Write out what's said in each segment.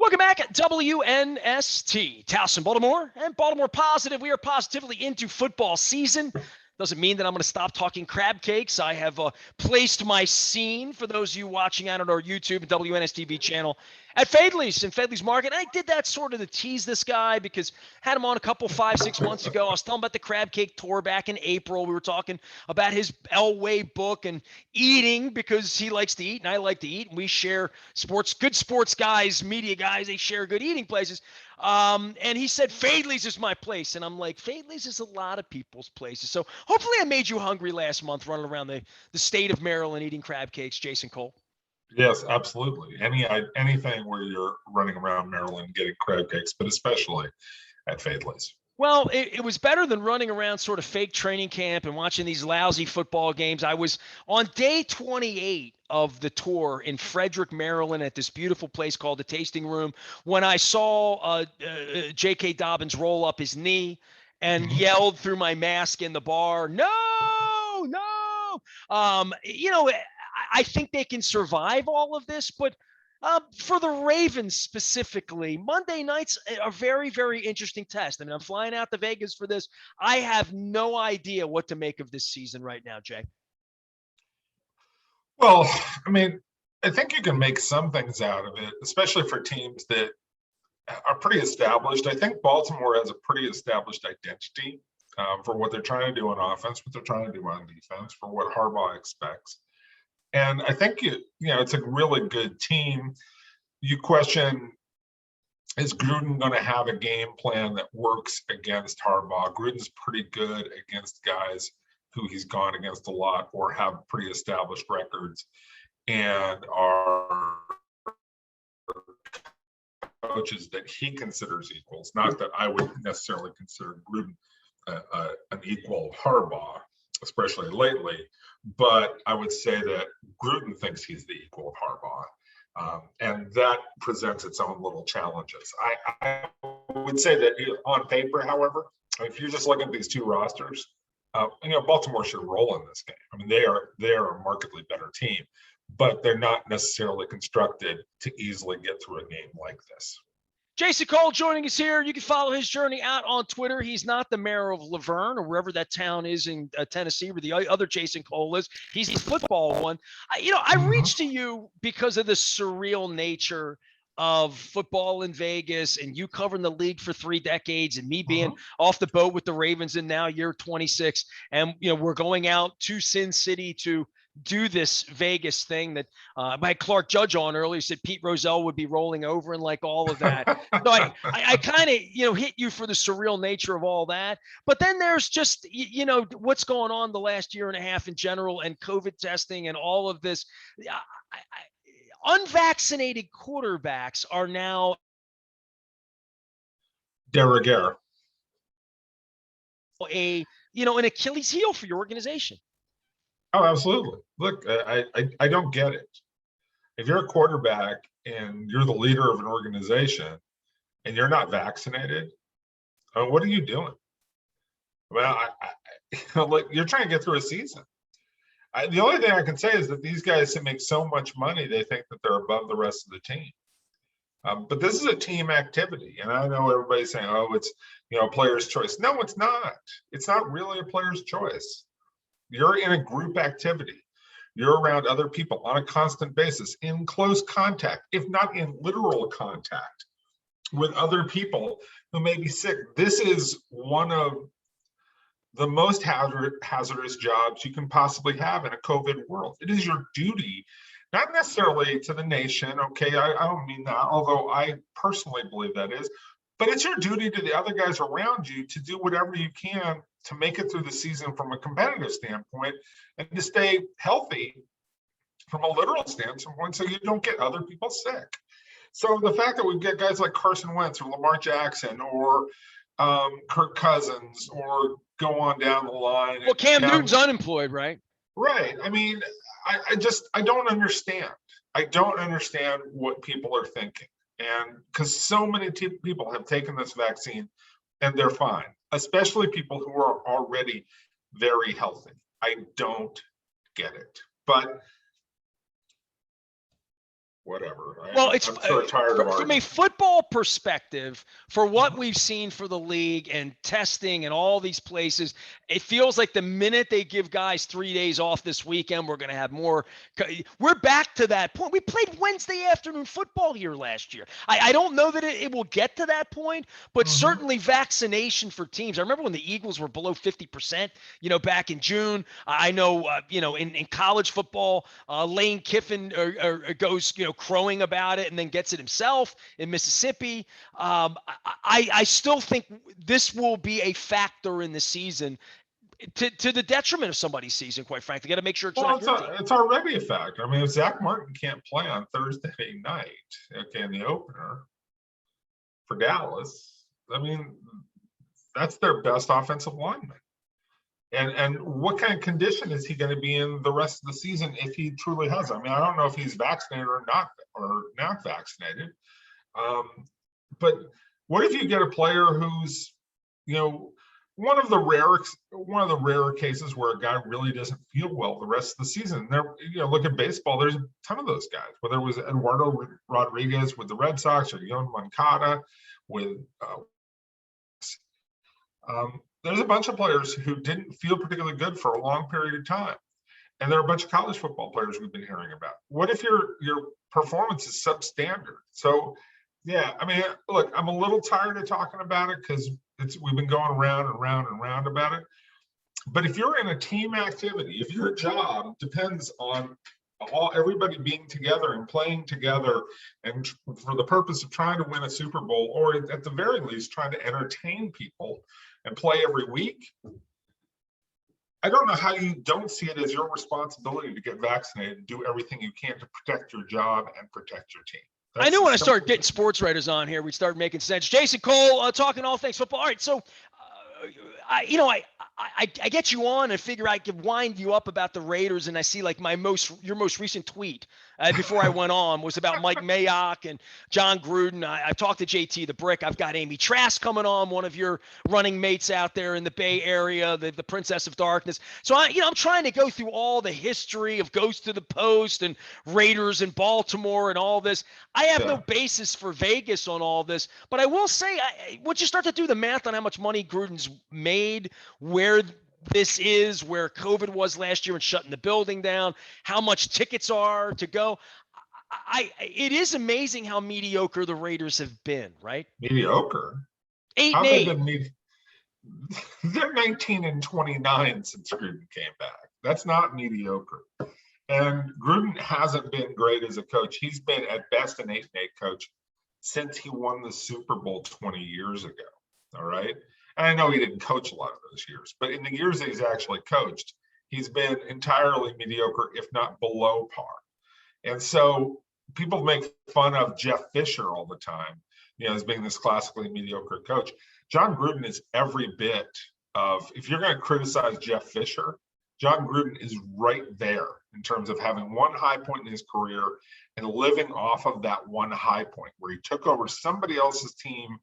Welcome back at WNST, Towson, Baltimore, and Baltimore Positive. We are positively into football season. Doesn't mean that I'm going to stop talking crab cakes. I have placed my scene for those of you watching out on our YouTube and WNSTV channel at Fadley's in Fadley's Market. And I did that sort of to tease this guy because had him on a couple 5-6 months ago. I was telling about the crab cake tour back in April. We were talking about his Elway book and eating because he likes to eat and I like to eat. And we share good sports guys, media guys, they share good eating places. And he said, Fadley's is my place. And I'm like, Fadley's is a lot of people's places. So hopefully I made you hungry last month running around the state of Maryland eating crab cakes, Jason Cole. Yes, absolutely. Anything where you're running around Maryland getting crab cakes, but especially at Fadley's. Well, it was better than running around sort of fake training camp and watching these lousy football games. I was on day 28 of the tour in Frederick, Maryland at this beautiful place called the Tasting Room when I saw J.K. Dobbins roll up his knee and yelled through my mask in the bar, no. I think they can survive all of this, but for the Ravens specifically, Monday night's a very, very interesting test. I mean, I'm flying out to Vegas for this. I have no idea what to make of this season right now, Jay. Well, I mean, I think you can make some things out of it, especially for teams that are pretty established. I think Baltimore has a pretty established identity for what they're trying to do on offense, what they're trying to do on defense, for what Harbaugh expects. And I think, it's a really good team. You question, is Gruden going to have a game plan that works against Harbaugh? Gruden's pretty good against guys who he's gone against a lot or have pretty established records and are coaches that he considers equals. Not that I would necessarily consider Gruden an equal Harbaugh, especially lately, but I would say that Gruden thinks he's the equal of Harbaugh, and that presents its own little challenges. I would say that on paper, however, if you're just looking at these two rosters, Baltimore should roll in this game. I mean, they are a markedly better team, but they're not necessarily constructed to easily get through a game like this. Jason Cole joining us here. You can follow his journey out on Twitter. He's not the mayor of Laverne or wherever that town is in Tennessee where the other Jason Cole is. He's the football one. I reached to you because of the surreal nature of football in Vegas and you covering the league for 3 decades and me being off the boat with the Ravens in now year 26. And, we're going out to Sin City to do this Vegas thing that I had Clark Judge on earlier. Said Pete Rozelle would be rolling over and like all of that. So I kind of hit you for the surreal nature of all that. But then there's just what's going on the last year and a half in general and COVID testing and all of this. Unvaccinated quarterbacks are now de rigueur. An Achilles heel for your organization. Oh, absolutely. Look, I don't get it. If you're a quarterback and you're the leader of an organization and you're not vaccinated, what are you doing? Well, you're trying to get through a season. The only thing I can say is that these guys that make so much money, they think that they're above the rest of the team. But this is a team activity. And I know everybody's saying, it's, a player's choice. No, it's not. It's not really a player's choice. You're in a group activity. You're around other people on a constant basis, in close contact, if not in literal contact, with other people who may be sick. This is one of the most hazardous jobs you can possibly have in a COVID world. It is your duty, not necessarily to the nation, okay? I don't mean that, although I personally believe that is, but it's your duty to the other guys around you to do whatever you can to make it through the season from a competitive standpoint and to stay healthy from a literal standpoint so you don't get other people sick. So the fact that we get guys like Carson Wentz or Lamar Jackson or Kirk Cousins or go on down the line. Well, Cam Newton's unemployed, right? Right. I mean, I don't understand. I don't understand what people are thinking. And because so many people have taken this vaccine and they're fine, especially people who are already very healthy. I don't get it. But whatever. Well, I'm sort of tired of from a arguing. football perspective, for what we've seen for the league and testing and all these places, it feels like the minute they give guys 3 days off this weekend, we're going to have more. We're back to that point. We played Wednesday afternoon football here last year. I don't know that it will get to that point, but Mhm. certainly vaccination for teams. I remember when the Eagles were below 50%, back in June. I know, in college football, Lane Kiffin goes, crowing about it and then gets it himself in Mississippi. I still think this will be a factor in the season to the detriment of somebody's season, quite frankly. Got to make sure it's Well, not your team. it's already a fact. I mean, if Zach Martin can't play on Thursday night, okay, in the opener for Dallas, I mean, that's their best offensive lineman. And what kind of condition is he going to be in the rest of the season if he truly has? I mean, I don't know if he's vaccinated or not vaccinated. But what if you get a player who's, one of the rare cases where a guy really doesn't feel well the rest of the season? There, look at baseball. There's a ton of those guys. Whether it was Eduardo Rodriguez with the Red Sox or Yoan Moncada with. There's a bunch of players who didn't feel particularly good for a long period of time. And there are a bunch of college football players we've been hearing about. What if your performance is substandard? So, yeah, I mean, look, I'm a little tired of talking about it because we've been going around and round and round about it. But if you're in a team activity, if your job depends on everybody being together and playing together and for the purpose of trying to win a Super Bowl, or at the very least trying to entertain people and play every week, I don't know how you don't see it as your responsibility to get vaccinated and do everything you can to protect your job and protect your team. I knew when I started getting sports writers on here, we'd start making sense. Jason Cole, talking all things football. All right, so I get you on and figure I could wind you up about the Raiders, and I see like your most recent tweet before I went on was about Mike Mayock and John Gruden. I talked to JT the Brick. I've got Amy Trask coming on, one of your running mates out there in the Bay Area, the Princess of Darkness. So I'm trying to go through all the history of Ghost to the Post and Raiders and Baltimore and all this. I have no basis for Vegas on all this, but I will say, once you start to do the math on how much money Gruden's made, where this is, where COVID was last year and shutting the building down, how much tickets are to go, it is amazing how mediocre the Raiders have been, right? Mediocre? 8-8. They're 19-29 since Gruden came back. That's not mediocre. And Gruden hasn't been great as a coach. He's been at best an 8-8 coach since he won the Super Bowl 20 years ago. All right. And I know he didn't coach a lot of those years, but in the years that he's actually coached, he's been entirely mediocre, if not below par. And so people make fun of Jeff Fisher all the time, as being this classically mediocre coach. John Gruden is every bit of, if you're going to criticize Jeff Fisher, John Gruden is right there in terms of having one high point in his career and living off of that one high point where he took over somebody else's team,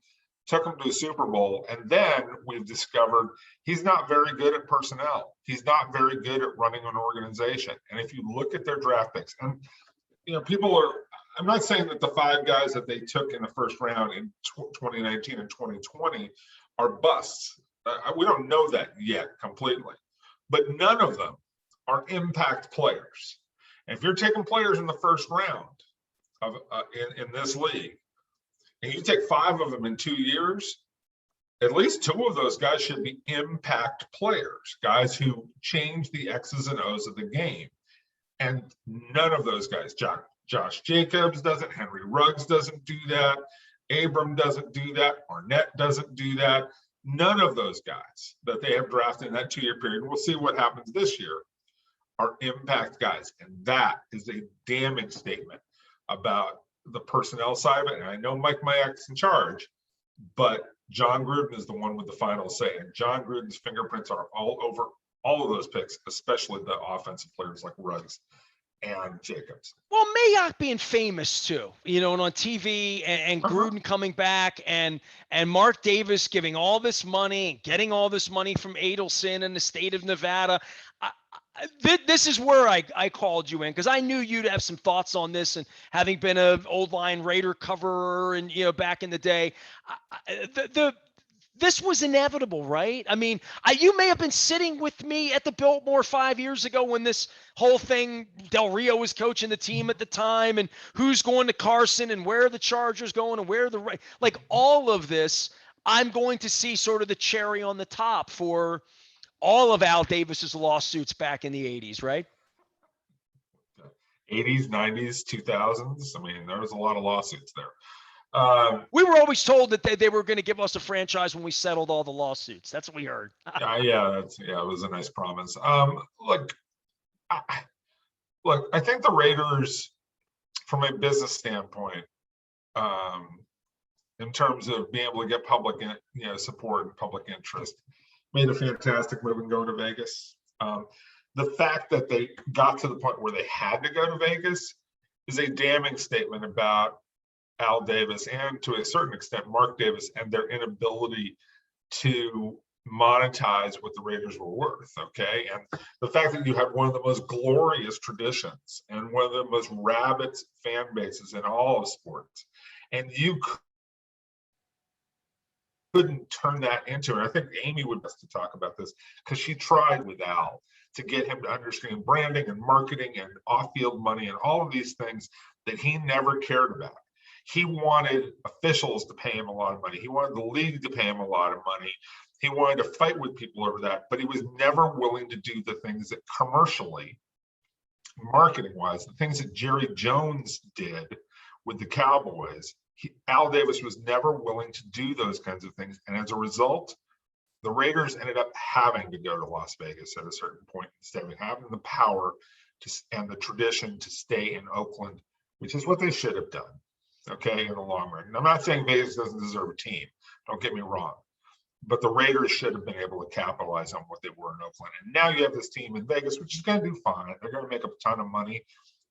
took them to a Super Bowl, and then we've discovered he's not very good at personnel. He's not very good at running an organization. And if you look at their draft picks, and I'm not saying that the 5 guys that they took in the first round in 2019 and 2020 are busts. We don't know that yet completely, but none of them are impact players. And if you're taking players in the first round of in this league, and you take 5 of them in 2 years, at least 2 of those guys should be impact players, guys who change the X's and O's of the game. And none of those guys, Josh Jacobs doesn't, Henry Ruggs doesn't do that, Abram doesn't do that, Arnett doesn't do that. None of those guys that they have drafted in that 2-year period, we'll see what happens this year, are impact guys. And that is a damning statement about the personnel side of it. And I know Mike Mayock's in charge, but John Gruden is the one with the final say. And John Gruden's fingerprints are all over all of those picks, especially the offensive players like Ruggs and Jacobs. Well, Mayock being famous too, and on TV, and Gruden coming back, and Mark Davis giving all this money and getting all this money from Adelson and the state of Nevada. This is where I called you in, because I knew you'd have some thoughts on this, and having been an old line Raider coverer and back in the day, this was inevitable, right? I mean, you may have been sitting with me at the Biltmore 5 years ago when this whole thing, Del Rio was coaching the team at the time, and who's going to Carson and where are the Chargers going and where the like all of this. I'm going to see sort of the cherry on the top for all of Al Davis's lawsuits back in the 80s, right? 80s, 90s, 2000s. I mean, there was a lot of lawsuits there. We were always told that they were going to give us a franchise when we settled all the lawsuits. That's what we heard. Yeah, it was a nice promise. Look, I think the Raiders, from a business standpoint, in terms of being able to get public, support and public interest, made a fantastic move in going to Vegas. The fact that they got to the point where they had to go to Vegas is a damning statement about Al Davis and, to a certain extent, Mark Davis and their inability to monetize what the Raiders were worth. Okay. And the fact that you have one of the most glorious traditions and one of the most rabid fan bases in all of sports, and you couldn't turn that into it. I think Amy would best to talk about this, because she tried with Al to get him to understand branding and marketing and off-field money and all of these things that he never cared about. He wanted officials to pay him a lot of money. He wanted the league to pay him a lot of money. He wanted to fight with people over that, but he was never willing to do the things that commercially, marketing-wise, the things that Jerry Jones did with the Cowboys. Al Davis was never willing to do those kinds of things. And as a result, the Raiders ended up having to go to Las Vegas at a certain point instead of having the power and the tradition to stay in Oakland, which is what they should have done, okay, in the long run. And I'm not saying Vegas doesn't deserve a team. Don't get me wrong. But the Raiders should have been able to capitalize on what they were in Oakland. And now you have this team in Vegas, which is going to do fine. They're going to make up a ton of money.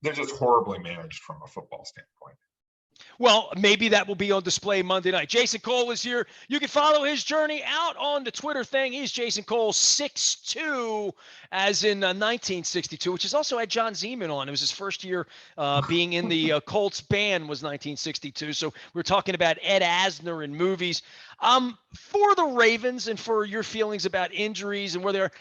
They're just horribly managed from a football standpoint. Well, maybe that will be on display Monday night. Jason Cole is here. You can follow his journey out on the Twitter thing. He's Jason Cole 6'2", as in 1962, which is also had John Zeman on. It was his first year being in the Colts band was 1962. So we're talking about Ed Asner in movies. For the Ravens and for your feelings about injuries and where they're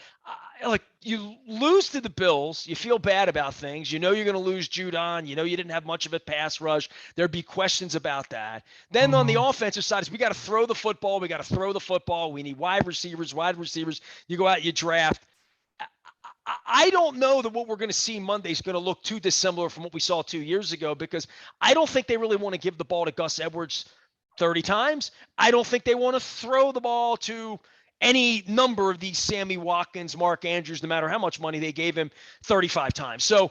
like, you lose to the Bills, you feel bad about things. You know you're going to lose Judon. You know you didn't have much of a pass rush. There'd be questions about that. Then on the offensive side, is we got to throw the football. We got to throw the football. We need wide receivers. You go out, you draft. I don't know that what we're going to see Monday is going to look too dissimilar from what we saw 2 years ago, because I don't think they really want to give the ball to Gus Edwards 30 times. I don't think they want to throw the ball to any number of these Sammy Watkins, Mark Andrews, no matter how much money they gave him 35 times. So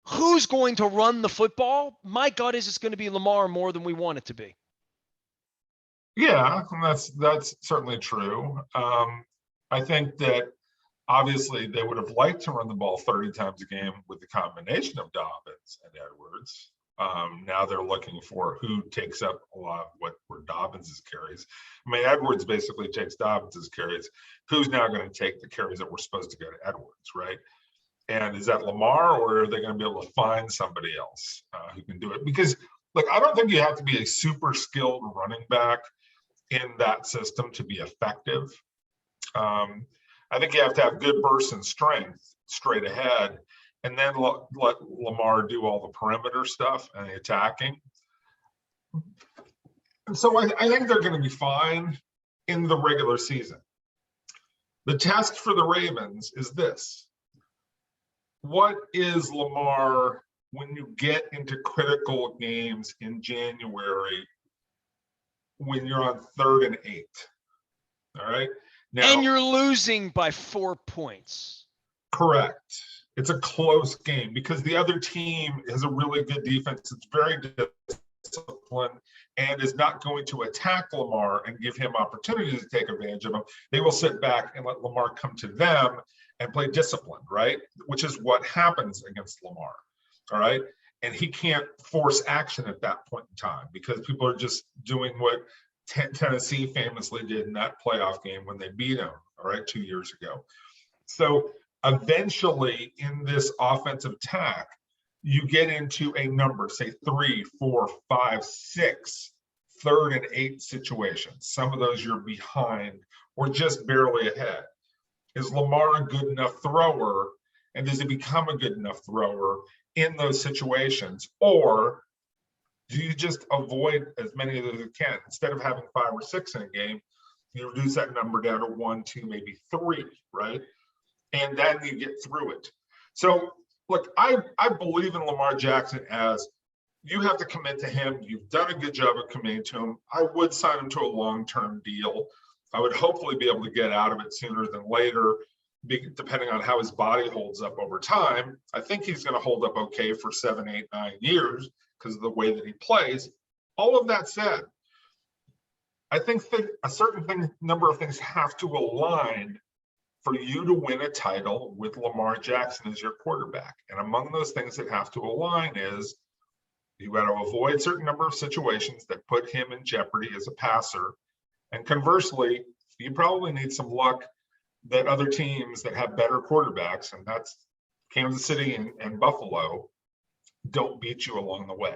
who's going to run the football? My gut is it's going to be Lamar more than we want it to be. Yeah, that's certainly true. I think that obviously they would have liked to run the ball 30 times a game with the combination of Dobbins and Edwards. Now they're looking for who takes up a lot of what were Dobbins' carries. I mean, Edwards basically takes Dobbins' carries. Who's now going to take the carries that were supposed to go to Edwards, right? And is that Lamar, or are they going to be able to find somebody else who can do it? Because, look, I don't think you have to be a super skilled running back in that system to be effective. I think you have to have good burst and strength straight ahead, and then let Lamar do all the perimeter stuff and the attacking. And so I think they're going to be fine in the regular season. The test for the Ravens is this. What is Lamar when you get into critical games in January when you're on 3rd and 8? All right. Now, and you're losing by 4 points. Correct. It's a close game because the other team has a really good defense. It's very disciplined and is not going to attack Lamar and give him opportunities to take advantage of him. They will sit back and let Lamar come to them and play disciplined, right? Which is what happens against Lamar, all right? And he can't force action at that point in time because people are just doing what Tennessee famously did in that playoff game when they beat him, all right, 2 years ago. So Eventually, in this offensive attack, you get into a number, say 3, 4, 5, 6, 3rd and 8 situations. Some of those you're behind or just barely ahead. Is Lamar a good enough thrower? And does he become a good enough thrower in those situations? Or do you just avoid as many of those as you can? Instead of having 5 or 6 in a game, you reduce that number down to 1, 2, maybe 3, right? And then you get through it. So look, I believe in Lamar Jackson as you have to commit to him. You've done a good job of committing to him. I would sign him to a long-term deal. I would hopefully be able to get out of it sooner than later, depending on how his body holds up over time. I think he's going to hold up okay for 7, 8, 9 years because of the way that he plays. All of that said, I think that a number of things have to align for you to win a title with Lamar Jackson as your quarterback. And among those things that have to align is you got to avoid a certain number of situations that put him in jeopardy as a passer. And conversely, you probably need some luck that other teams that have better quarterbacks, and that's Kansas City and Buffalo, don't beat you along the way.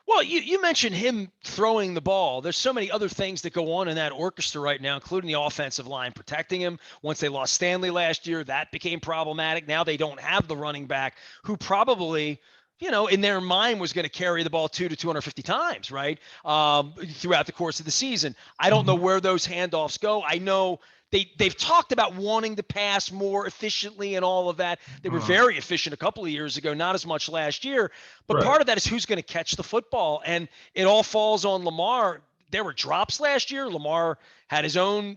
Well, you mentioned him throwing the ball. There's so many other things that go on in that orchestra right now, including the offensive line protecting him. Once they lost Stanley last year, that became problematic. Now they don't have the running back who probably, in their mind was going to carry the ball 200 to 250 times, right, throughout the course of the season. I don't know where those handoffs go. I know they've talked about wanting to pass more efficiently and all of that. They were very efficient a couple of years ago, not as much last year. But part of that is who's going to catch the football. And it all falls on Lamar. There were drops last year. Lamar had his own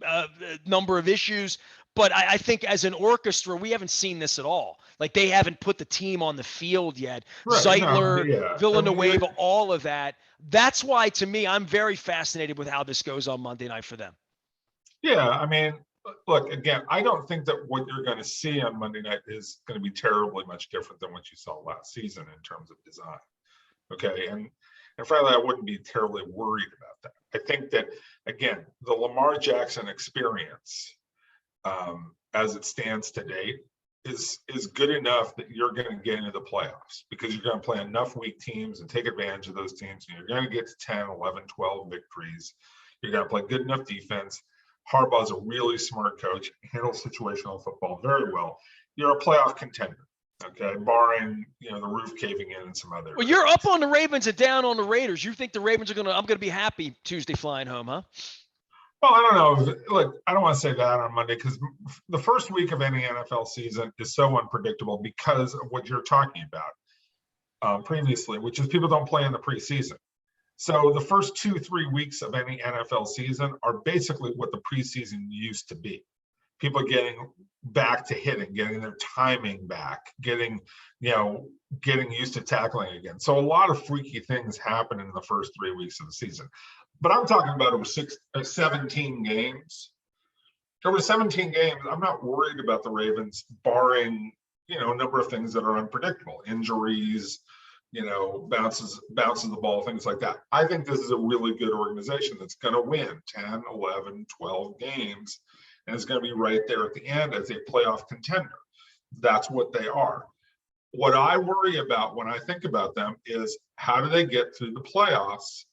number of issues. But I think as an orchestra, we haven't seen this at all. Like, they haven't put the team on the field yet. Right, Zeitler, Villanueva, all of that. That's why, to me, I'm very fascinated with how this goes on Monday night for them. Yeah, I mean, look, again, I don't think that what you're going to see on Monday night is going to be terribly much different than what you saw last season in terms of design. Okay, and frankly, I wouldn't be terribly worried about that. I think that, again, the Lamar Jackson experience, as it stands today, is good enough that you're going to get into the playoffs because you're going to play enough weak teams and take advantage of those teams, and you're going to get to 10, 11, 12 victories. You're going to play good enough defense. Harbaugh's a really smart coach, handles situational football very well. You're a playoff contender, okay, barring, the roof caving in and some other. Well, you're up on the Ravens and down on the Raiders. You think the Ravens I'm going to be happy Tuesday flying home, huh? Well, I don't know. Look, I don't want to say that on Monday because the first week of any NFL season is so unpredictable because of what you're talking about previously, which is people don't play in the preseason. So the first 2-3 weeks of any NFL season are basically what the preseason used to be. People getting back to hitting, getting their timing back, getting used to tackling again. So a lot of freaky things happen in the first 3 weeks of the season. But I'm talking about over 17 games. Over 17 games, I'm not worried about the Ravens, barring, a number of things that are unpredictable, injuries, bounces the ball, things like that. I think this is a really good organization that's going to win 10, 11, 12 games, and it's going to be right there at the end as a playoff contender. That's what they are. What I worry about when I think about them is how do they get through the playoffs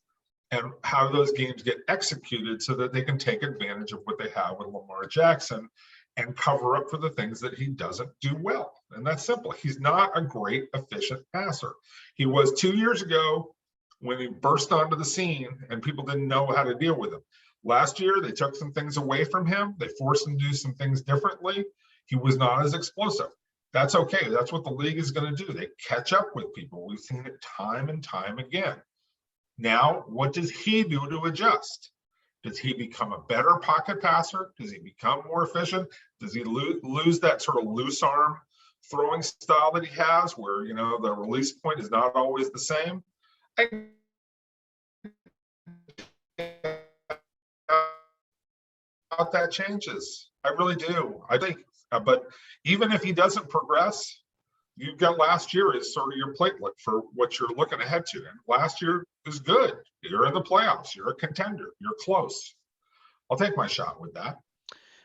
and how do those games get executed so that they can take advantage of what they have with Lamar Jackson and cover up for the things that he doesn't do well. And that's simple. He's not a great, efficient passer. He was 2 years ago when he burst onto the scene and people didn't know how to deal with him. Last year, they took some things away from him. They forced him to do some things differently. He was not as explosive. That's okay. That's what the league is going to do. They catch up with people. We've seen it time and time again. Now, what does he do to adjust? Does he become a better pocket passer? Does he become more efficient? Does he lose that sort of loose arm throwing style that he has where, the release point is not always the same? That changes. I really do. I think, but even if he doesn't progress, you've got last year as sort of your platelet for what you're looking ahead to. And last year is good. You're in the playoffs. You're a contender. You're close. I'll take my shot with that.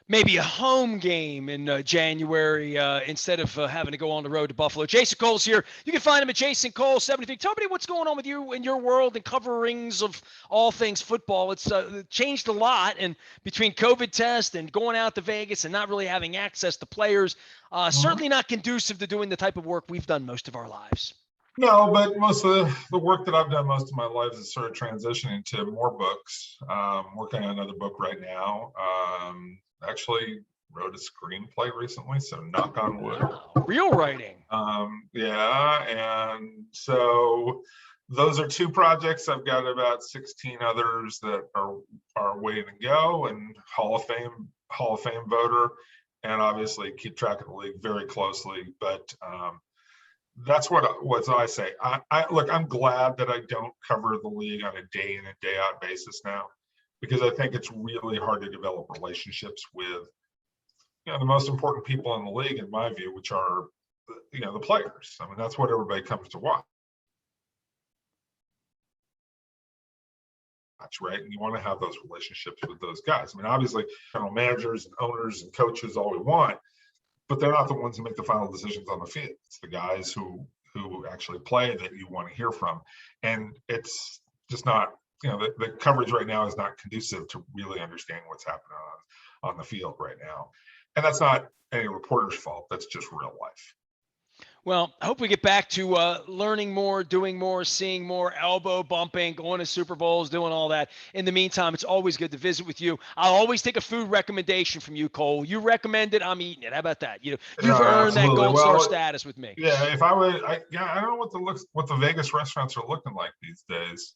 maybe a home game in January instead of having to go on the road to Buffalo. Jason Cole's here. You can find him at Jason Cole 73. Tell me what's going on with you in your world and coverings of all things football. It's changed a lot, and between COVID test and going out to Vegas and not really having access to players, certainly not conducive to doing the type of work we've done most of our lives. No, but most of the work that I've done most of my life is sort of transitioning to more books. Working on another book right now. Actually wrote a screenplay recently, so knock on wood. Wow, real writing. Yeah, and so those are two projects. I've got about 16 others that are waiting to go, and Hall of Fame voter, and obviously keep track of the league very closely. But that's what I say. Look, I'm glad that I don't cover the league on a day in and day out basis now, because I think it's really hard to develop relationships with, the most important people in the league, in my view, which are, the players. I mean, that's what everybody comes to watch, right? And you want to have those relationships with those guys. I mean, obviously, general managers and owners and coaches, all we want, but they're not the ones who make the final decisions on the field. It's the guys who actually play that you want to hear from. And it's just not, the coverage right now is not conducive to really understanding what's happening on the field right now. And that's not any reporter's fault. That's just real life. Well, I hope we get back to learning more, doing more, seeing more, elbow bumping, going to Super Bowls, doing all that. In the meantime, it's always good to visit with you. I'll always take a food recommendation from you, Cole. You recommend it, I'm eating it. How about that? You've earned that gold star status with me. Yeah, if I would, I don't know what the Vegas restaurants are looking like these days.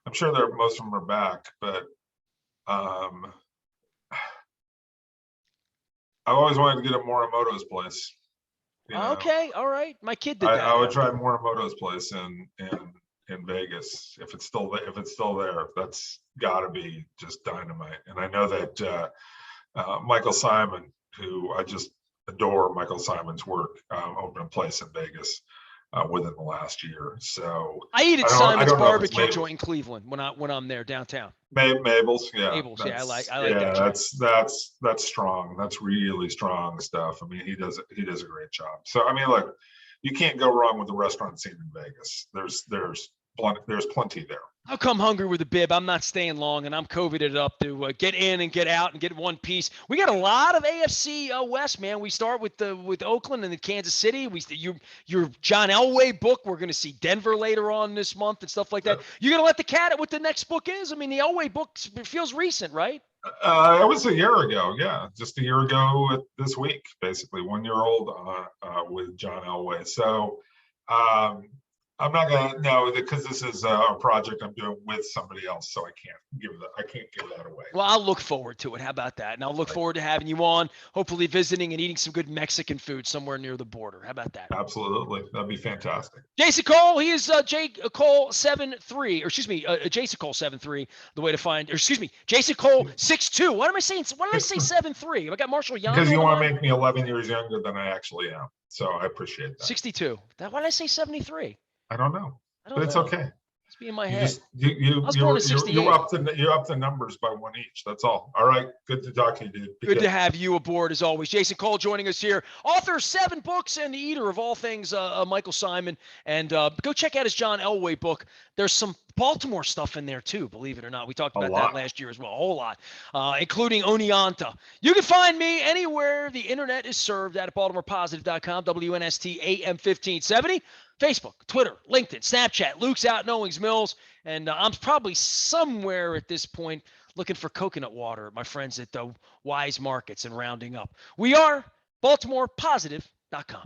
I'm sure most of them are back, but I've always wanted to get a Morimoto's place. Okay, all right. My kid did that. I would try Morimoto's place in Vegas if it's still there. That's got to be just dynamite. And I know that Michael Simon, who I just adore Michael Simon's work, opened a place in Vegas within the last year. So I eat at Simon's barbecue joint in Cleveland when I'm there downtown. Mabel's, yeah. Mabel's, yeah, I like that. That's strong. That's really strong stuff. I mean, he does a great job. So I mean, look, you can't go wrong with the restaurant scene in Vegas. There's plenty there. I'll come hungry with a bib. I'm not staying long, and I'm COVIDed up to get in and get out and get one piece. We got a lot of AFC West, man. We start with Oakland and then Kansas City. Your John Elway book. We're going to see Denver later on this month and stuff like that. You're going to let the cat at what the next book is? I mean, the Elway book feels recent, right? It was a year ago. Yeah, just a year ago this week, basically 1 year old with John Elway. So. I'm not gonna know because this is a project I'm doing with somebody else, so I can't give that away. Well, I'll look forward to it. How about that? And I'll look forward to having you on, hopefully visiting and eating some good Mexican food somewhere near the border. How about that? Absolutely, that'd be fantastic. Jason Cole, he is Jake Cole 73, or excuse me, Jason Cole 73. The way to find, or excuse me, Jason Cole 62. What am I saying? Why did I say 73? I got Marshall Young. Because you want to make me 11 years younger than I actually am, so I appreciate that. 62. Why did I say 73? I don't know, but it's okay. It's be in my head. You up the numbers by one each. That's all. All right. Good to talk to you, dude. Good to have you aboard as always. Jason Cole joining us here. Author of 7 books and the eater of all things Michael Simon. And go check out his John Elway book. There's some Baltimore stuff in there too, believe it or not. We talked about that last year as well. A whole lot, including Oneonta. You can find me anywhere the internet is served at BaltimorePositive.com, WNST AM 1570. Facebook, Twitter, LinkedIn, Snapchat, Luke's out in Owings Mills, and I'm probably somewhere at this point looking for coconut water, my friends at the Wise Markets and rounding up. We are BaltimorePositive.com.